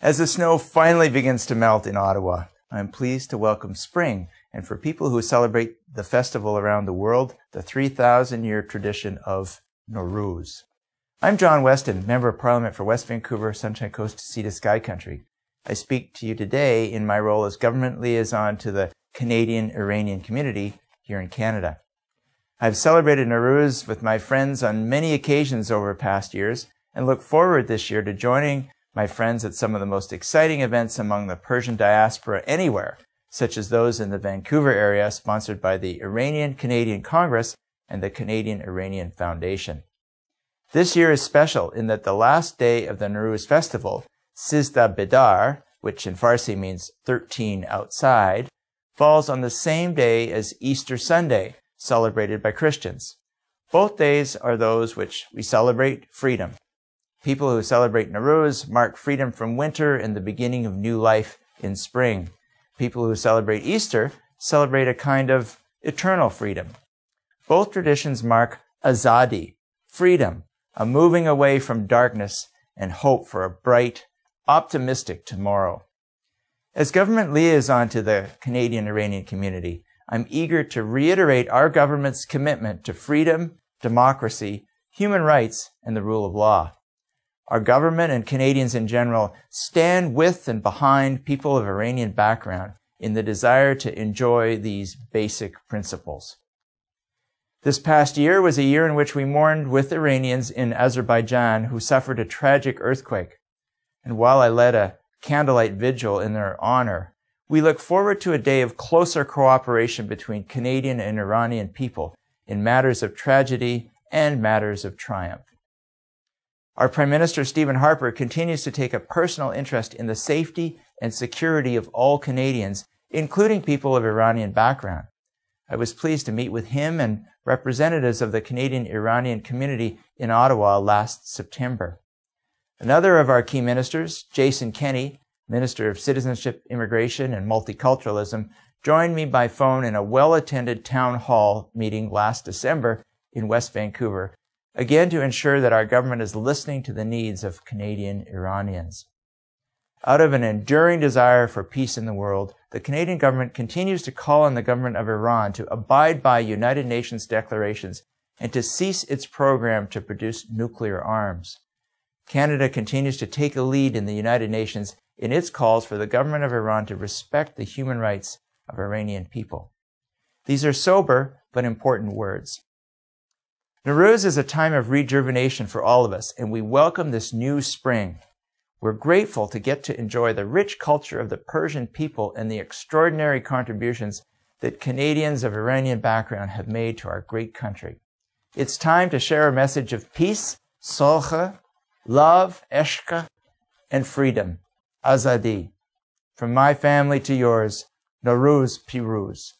As the snow finally begins to melt in Ottawa, I am pleased to welcome spring, and for people who celebrate the festival around the world, the 3,000-year tradition of Nowruz. I'm John Weston, Member of Parliament for West Vancouver, Sunshine Coast to Sea to Sky Country. I speak to you today in my role as Government Liaison to the Canadian-Iranian community here in Canada. I've celebrated Nowruz with my friends on many occasions over past years and look forward this year to joining my friends at some of the most exciting events among the Persian diaspora anywhere, such as those in the Vancouver area sponsored by the Iranian-Canadian Congress and the Canadian-Iranian Foundation. This year is special in that the last day of the Nowruz festival, Sizda Bedar, which in Farsi means 13 outside, falls on the same day as Easter Sunday, celebrated by Christians. Both days are those which we celebrate freedom. People who celebrate Nowruz mark freedom from winter and the beginning of new life in spring. People who celebrate Easter celebrate a kind of eternal freedom. Both traditions mark azadi, freedom, a moving away from darkness and hope for a bright, optimistic tomorrow. As government liaison to the Canadian-Iranian community, I'm eager to reiterate our government's commitment to freedom, democracy, human rights, and the rule of law. Our government and Canadians in general stand with and behind people of Iranian background in the desire to enjoy these basic principles. This past year was a year in which we mourned with Iranians in Azerbaijan who suffered a tragic earthquake. And while I led a candlelight vigil in their honor, we look forward to a day of closer cooperation between Canadian and Iranian people in matters of tragedy and matters of triumph. Our Prime Minister Stephen Harper continues to take a personal interest in the safety and security of all Canadians, including people of Iranian background. I was pleased to meet with him and representatives of the Canadian-Iranian community in Ottawa last September. Another of our key ministers, Jason Kenney, Minister of Citizenship, Immigration and Multiculturalism, joined me by phone in a well-attended town hall meeting last December in West Vancouver, again to ensure that our government is listening to the needs of Canadian Iranians. Out of an enduring desire for peace in the world, the Canadian government continues to call on the government of Iran to abide by United Nations declarations and to cease its program to produce nuclear arms. Canada continues to take a lead in the United Nations in its calls for the government of Iran to respect the human rights of Iranian people. These are sober but important words. Nowruz is a time of rejuvenation for all of us, and we welcome this new spring. We're grateful to get to enjoy the rich culture of the Persian people and the extraordinary contributions that Canadians of Iranian background have made to our great country. It's time to share a message of peace, solha, love, eshka, and freedom, azadi. From my family to yours, Nowruz Piruz.